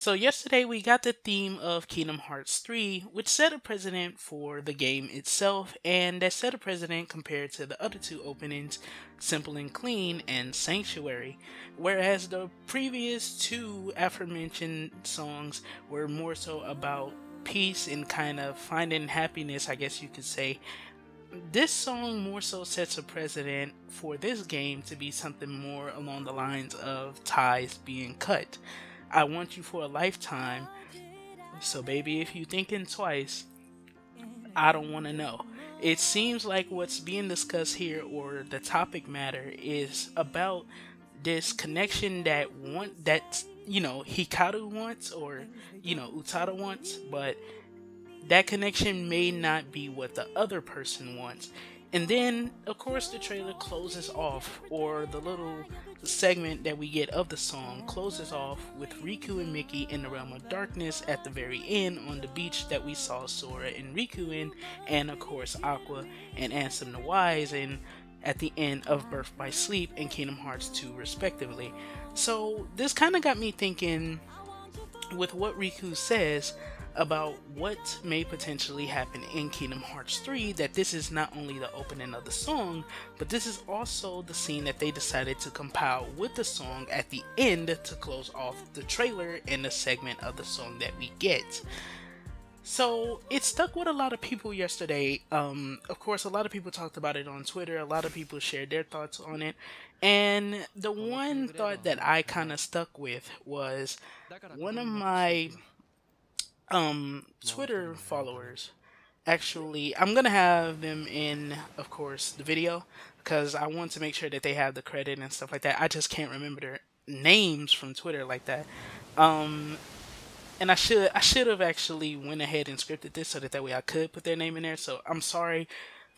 So yesterday we got the theme of Kingdom Hearts 3, which set a precedent for the game itself, and that set a precedent compared to the other two openings, Simple and Clean and Sanctuary. Whereas the previous two aforementioned songs were more so about peace and kind of finding happiness, I guess you could say. This song more so sets a precedent for this game to be something more along the lines of ties being cut. I want you for a lifetime, so baby, if you thinking twice, I don't want to know. It seems like what's being discussed here, or the topic matter, is about this connection that Hikaru wants, or Utada wants, but that connection may not be what the other person wants. And then, of course, the trailer closes off, or the little segment that we get of the song closes off with Riku and Mickey in the realm of darkness at the very end on the beach that we saw Sora and Riku in, and of course Aqua and Ansem the Wise in at the end of Birth by Sleep and Kingdom Hearts 2 respectively. So this kind of got me thinking with what Riku says about what may potentially happen in Kingdom Hearts 3, that this is not only the opening of the song, but this is also the scene that they decided to compile with the song at the end to close off the trailer and the segment of the song that we get. So it stuck with a lot of people yesterday. Of course, a lot of people talked about it on Twitter. A lot of people shared their thoughts on it. And the one thought that I kind of stuck with was one of my Twitter followers. Actually, I'm gonna have them in, of course, the video because I want to make sure that they have the credit and stuff like that. I just can't remember their names from Twitter like that. Um, and I should have actually went ahead and scripted this so that way I could put their name in there. So I'm sorry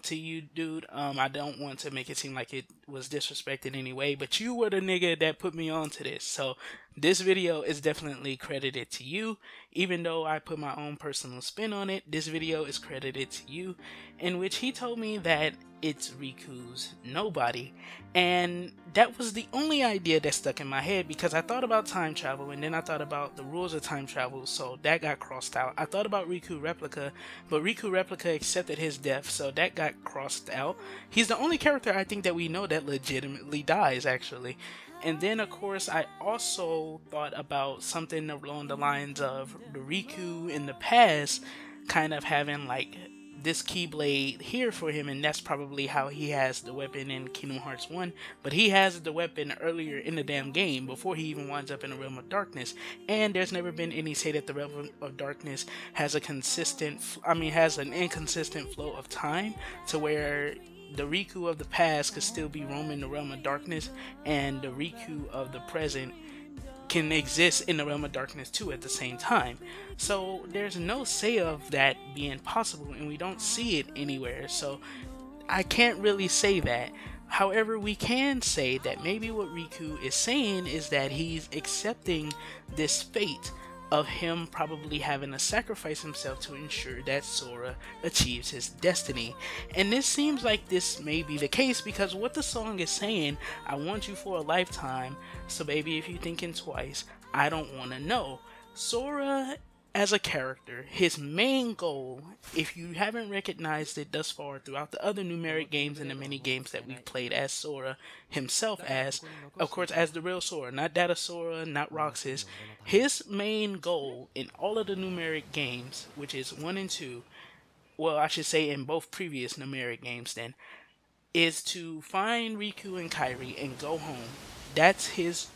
to you, dude. I don't want to make it seem like it was disrespected anyway, but you were the nigga that put me on to this. So this video is definitely credited to you. Even though I put my own personal spin on it, this video is credited to you, in which he told me that it's Riku's Nobody. And that was the only idea that stuck in my head because I thought about time travel and then I thought about the rules of time travel, so that got crossed out. I thought about Riku Replica, but Riku Replica accepted his death, so that got crossed out. He's the only character I think that we know that legitimately dies, actually. And then, of course, I also thought about something along the lines of the Riku in the past kind of having like this Keyblade here for him, and that's probably how he has the weapon in Kingdom Hearts 1. But he has the weapon earlier in the damn game before he even winds up in the Realm of Darkness. And there's never been any say that the Realm of Darkness has has an inconsistent flow of time to where the Riku of the past could still be roaming the Realm of Darkness, and the Riku of the present can exist in the Realm of Darkness too at the same time. So there's no say of that being possible, and we don't see it anywhere. So I can't really say that. However, we can say that maybe what Riku is saying is that he's accepting this fate of him probably having to sacrifice himself to ensure that Sora achieves his destiny. And this seems like this may be the case because what the song is saying, I want you for a lifetime, so baby, if you thinking twice, I don't want to know. Sora as a character, his main goal, if you haven't recognized it thus far throughout the other numeric games and the mini games that we've played as Sora himself as, of course, as the real Sora, not Data Sora, not Roxas, his main goal in all of the numeric games, which is 1 and 2, well, I should say in both previous numeric games then, is to find Riku and Kairi and go home. That's his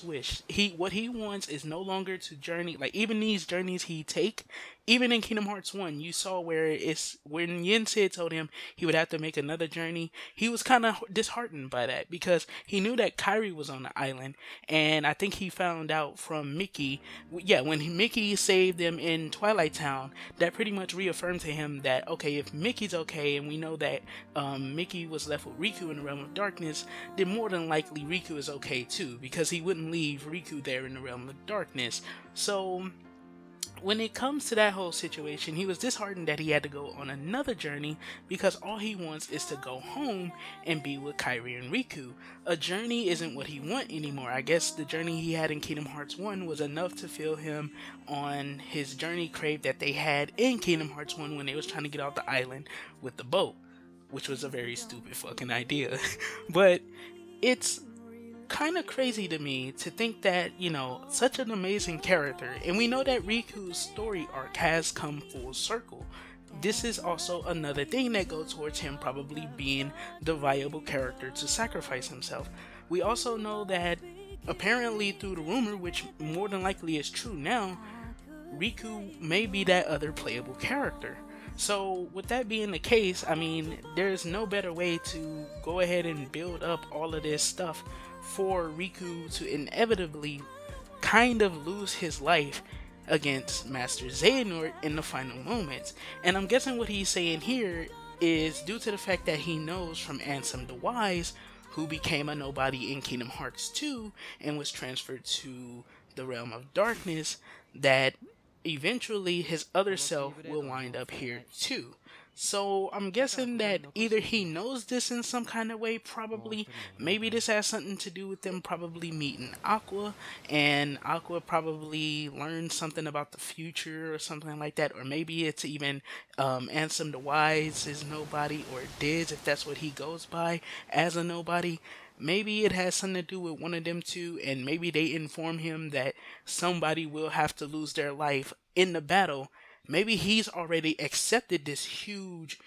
wish. What he wants is no longer to journey, like even these journeys he take, even in Kingdom Hearts 1, you saw where it's when Yen Sid told him he would have to make another journey, he was kind of disheartened by that because he knew that Kairi was on the island, and I think he found out from Mickey, yeah, when Mickey saved them in Twilight Town, that pretty much reaffirmed to him that, okay, if Mickey's okay, and we know that Mickey was left with Riku in the Realm of Darkness, then more than likely Riku is okay too, because he wouldn't leave Riku there in the Realm of Darkness. So when it comes to that whole situation, he was disheartened that he had to go on another journey because all he wants is to go home and be with Kairi and Riku. A journey isn't what he wants anymore. I guess the journey he had in Kingdom Hearts 1 was enough to fill him on his journey crave that they had in Kingdom Hearts 1 when they was trying to get off the island with the boat, which was a very stupid fucking idea. But it's kind of crazy to me to think that, you know, such an amazing character, and we know that Riku's story arc has come full circle. This is also another thing that goes towards him probably being the viable character to sacrifice himself. We also know that apparently through the rumor, which more than likely is true now, Riku may be that other playable character. So with that being the case, I mean, there's no better way to go ahead and build up all of this stuff for Riku to inevitably kind of lose his life against Master Xehanort in the final moments. And I'm guessing what he's saying here is due to the fact that he knows from Ansem the Wise, who became a nobody in Kingdom Hearts 2 and was transferred to the Realm of Darkness, that eventually his other self will wind up here too. So I'm guessing that either he knows this in some kind of way, probably, maybe this has something to do with them probably meeting Aqua, and Aqua probably learned something about the future or something like that, or maybe it's even Ansem the Wise is nobody, or Diz, if that's what he goes by as a nobody. Maybe it has something to do with one of them two, and maybe they inform him that somebody will have to lose their life in the battle. Maybe he's already accepted this huge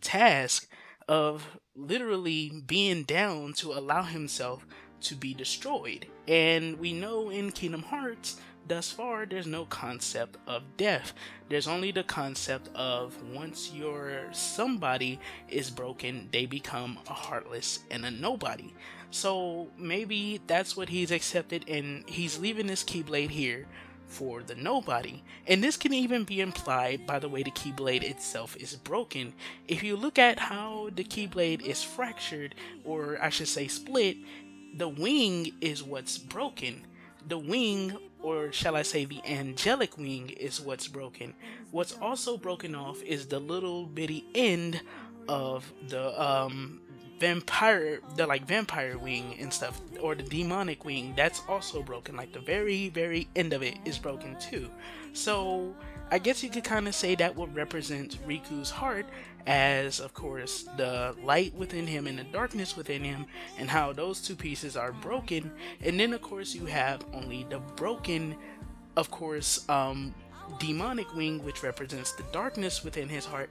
task of literally being down to allow himself to be destroyed. And we know in Kingdom Hearts, thus far, there's no concept of death. There's only the concept of once your somebody is broken, they become a heartless and a nobody. So maybe that's what he's accepted, and he's leaving this Keyblade here for the nobody. And this can even be implied by the way the Keyblade itself is broken. If you look at how the Keyblade is fractured, or I should say split, the wing is what's broken. The wing, or shall I say the angelic wing, is what's broken. What's also broken off is the little bitty end of the vampire wing and stuff, or the demonic wing. That's also broken. Like the very end of it is broken too. So I guess you could kind of say that would represent Riku's heart, as of course the light within him and the darkness within him, and how those two pieces are broken. And then of course you have only the broken, of course, demonic wing, which represents the darkness within his heart.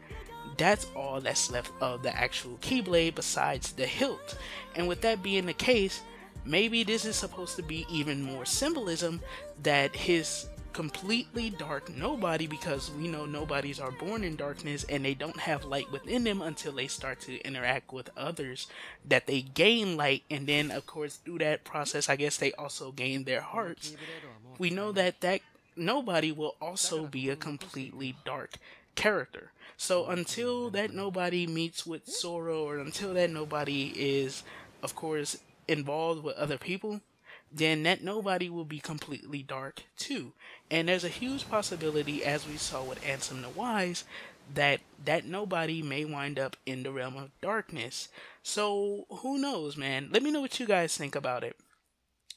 That's all that's left of the actual Keyblade besides the hilt. And with that being the case, maybe this is supposed to be even more symbolism that his completely dark nobody, because we know nobodies are born in darkness and they don't have light within them until they start to interact with others, that they gain light, and then of course through that process I guess they also gain their hearts. We know that that nobody will also be a completely dark character. So until that nobody meets with Sora, or until that nobody is of course involved with other people, then that nobody will be completely dark too. And there's a huge possibility, as we saw with Ansem the Wise, that that nobody may wind up in the realm of darkness. So who knows, man? Let me know what you guys think about it.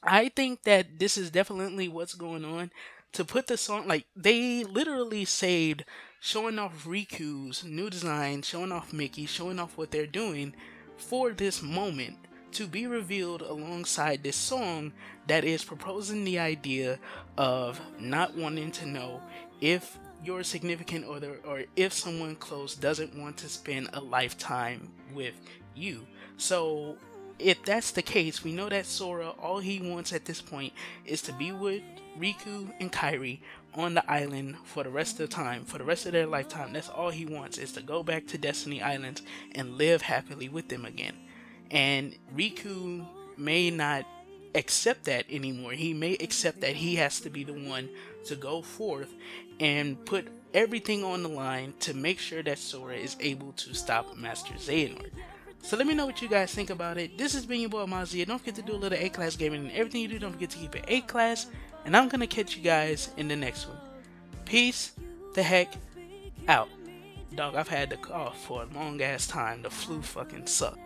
I think that this is definitely what's going on. To put the song, like, they literally saved showing off Riku's new design, showing off Mickey, showing off what they're doing for this moment to be revealed alongside this song that is proposing the idea of not wanting to know if your significant other or if someone close doesn't want to spend a lifetime with you. So if that's the case, we know that Sora, all he wants at this point is to be with Riku and Kairi on the island for the rest of the time, for the rest of their lifetime. That's all he wants, is to go back to Destiny Islands and live happily with them again. And Riku may not accept that anymore. He may accept that he has to be the one to go forth and put everything on the line to make sure that Sora is able to stop Master Xehanort. So let me know what you guys think about it. This has been your boy Amaziah. Don't forget to do a little A-class gaming, and everything you do, don't forget to keep it A-class. And I'm going to catch you guys in the next one. Peace the heck out. Dog, I've had the cough for a long ass time. The flu fucking sucks.